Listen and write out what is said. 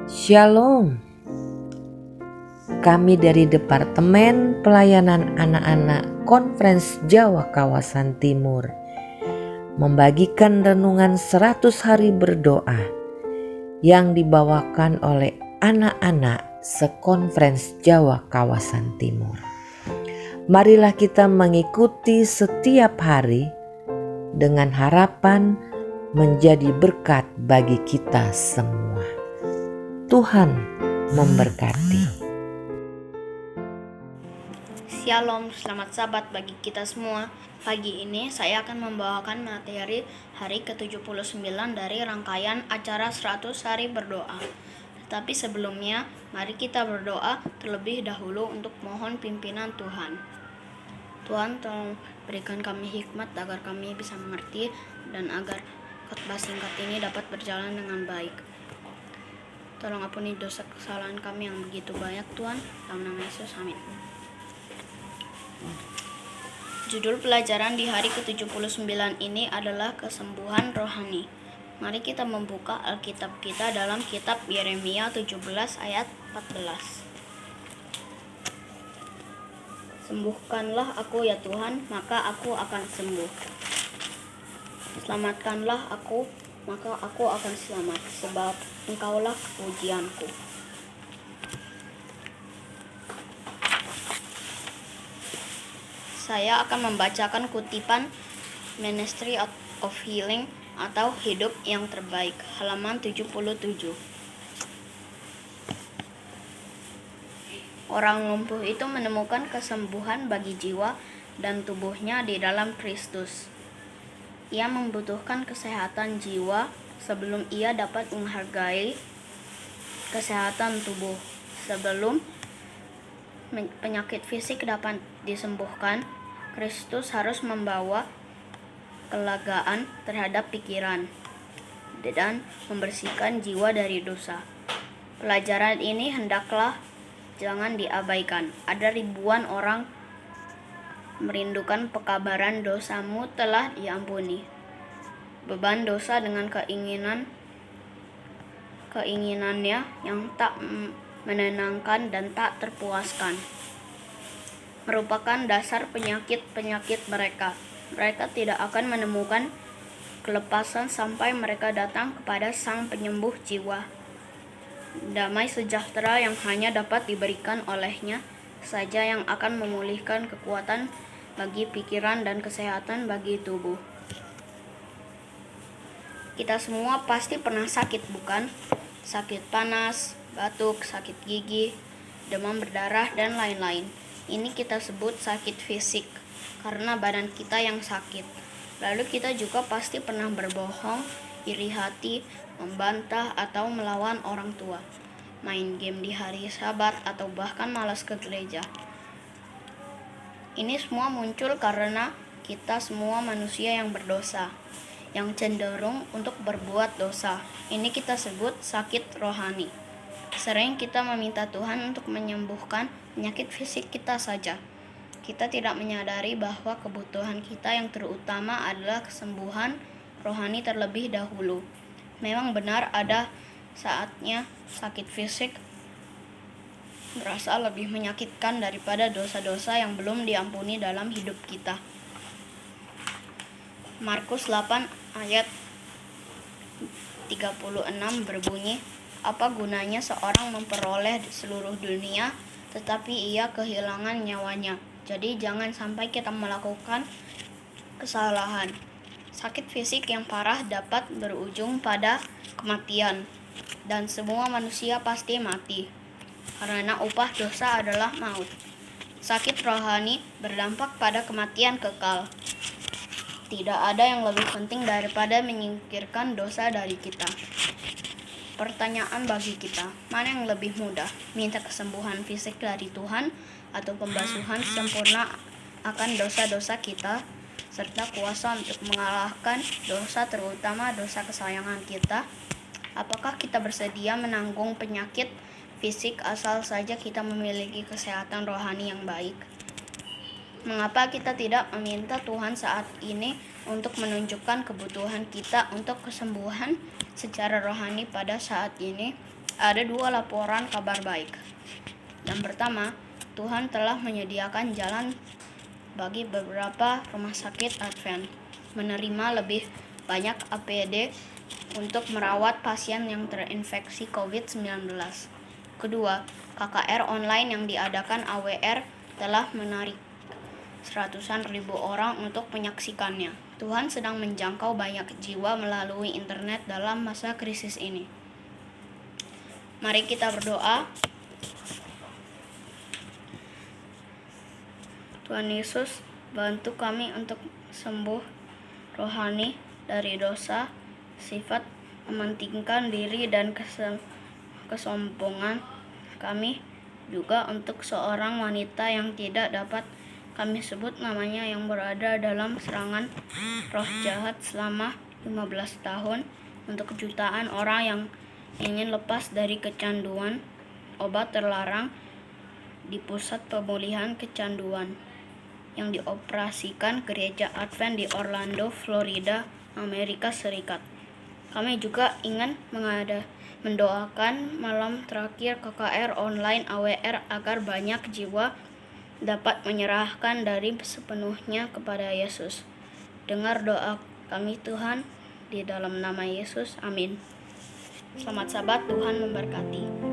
Shalom. Kami dari Departemen Pelayanan Anak-anak Konferensi Jawa Kawasan Timur membagikan renungan 100 hari berdoa yang dibawakan oleh anak-anak sekonferensi Jawa Kawasan Timur. Marilah kita mengikuti setiap hari dengan harapan menjadi berkat bagi kita semua. Tuhan memberkati. Shalom, selamat Sabat bagi kita semua. Pagi ini saya akan membawakan materi hari ke-79 dari rangkaian acara 100 hari berdoa. Tetapi sebelumnya, mari kita berdoa terlebih dahulu untuk mohon pimpinan Tuhan. Tuhan, tolong berikan kami hikmat agar kami bisa mengerti dan agar khotbah singkat ini dapat berjalan dengan baik. Tolong ampuni dosa kesalahan kami yang begitu banyak, Tuhan. Dalam nama Yesus, amin. Judul pelajaran di hari ke-79 ini adalah kesembuhan rohani. Mari kita membuka Alkitab kita dalam kitab Yeremia 17 ayat 14. Sembuhkanlah aku ya Tuhan, maka aku akan sembuh. Selamatkanlah aku, maka aku akan selamat, sebab Engkaulah kepujianku. Saya akan membacakan kutipan Ministry of Healing atau Hidup yang Terbaik, halaman 77. Orang lumpuh itu menemukan kesembuhan bagi jiwa dan tubuhnya di dalam Kristus. Ia membutuhkan kesehatan jiwa sebelum ia dapat menghargai kesehatan tubuh. Sebelum penyakit fisik dapat disembuhkan, Kristus harus membawa kelegaan terhadap pikiran dan membersihkan jiwa dari dosa. Pelajaran ini hendaklah jangan diabaikan. Ada ribuan orang merindukan pekabaran dosamu telah diampuni. Beban dosa dengan keinginannya yang tak menenangkan dan tak terpuaskan merupakan dasar penyakit-penyakit mereka. Mereka tidak akan menemukan kelepasan sampai mereka datang kepada Sang Penyembuh jiwa. Damai sejahtera yang hanya dapat diberikan olehnya saja yang akan memulihkan kekuatan bagi pikiran dan kesehatan bagi tubuh. Kita semua pasti pernah sakit, bukan? Sakit panas, batuk, sakit gigi, demam berdarah, dan lain-lain. Ini kita sebut sakit fisik, karena badan kita yang sakit. Lalu kita juga pasti pernah berbohong, iri hati, membantah, atau melawan orang tua, main game di hari Sabat, atau bahkan malas ke gereja. Ini semua muncul karena kita semua manusia yang berdosa, yang cenderung untuk berbuat dosa. Ini kita sebut sakit rohani. Sering kita meminta Tuhan untuk menyembuhkan penyakit fisik kita saja. Kita tidak menyadari bahwa kebutuhan kita yang terutama adalah kesembuhan rohani terlebih dahulu. Memang benar ada saatnya sakit fisik berasa lebih menyakitkan daripada dosa-dosa yang belum diampuni dalam hidup kita. Markus 8 ayat 36 berbunyi, "Apa gunanya seorang memperoleh seluruh dunia tetapi ia kehilangan nyawanya?" Jadi jangan sampai kita melakukan kesalahan. Sakit fisik yang parah dapat berujung pada kematian, dan semua manusia pasti mati, karena upah dosa adalah maut. Sakit rohani berdampak pada kematian kekal. Tidak ada yang lebih penting daripada menyingkirkan dosa dari kita. Pertanyaan bagi kita, mana yang lebih mudah? Minta kesembuhan fisik dari Tuhan atau pembasuhan sempurna akan dosa-dosa kita serta kuasa untuk mengalahkan dosa, terutama dosa kesayangan kita? Apakah kita bersedia menanggung penyakit fisik asal saja kita memiliki kesehatan rohani yang baik? Mengapa kita tidak meminta Tuhan saat ini untuk menunjukkan kebutuhan kita untuk kesembuhan secara rohani pada saat ini? Ada 2 laporan kabar baik. Yang pertama, Tuhan telah menyediakan jalan bagi beberapa rumah sakit Advent menerima lebih banyak APD untuk merawat pasien yang terinfeksi COVID-19. Kedua, KKR online yang diadakan AWR telah menarik seratusan ribu orang untuk menyaksikannya. Tuhan sedang menjangkau banyak jiwa melalui internet dalam masa krisis ini. Mari kita berdoa. Tuhan Yesus, bantu kami untuk sembuh rohani dari dosa, sifat mementingkan diri dan kesombongan kami, juga untuk seorang wanita yang tidak dapat kami sebut namanya yang berada dalam serangan roh jahat selama 15 tahun, untuk jutaan orang yang ingin lepas dari kecanduan obat terlarang di pusat pemulihan kecanduan yang dioperasikan Gereja Advent di Orlando, Florida, Amerika Serikat. Kami juga ingin mendoakan malam terakhir KKR online AWR agar banyak jiwa dapat menyerahkan diri sepenuhnya kepada Yesus. Dengar doa kami Tuhan, di dalam nama Yesus, amin. Selamat Sabat, Tuhan memberkati.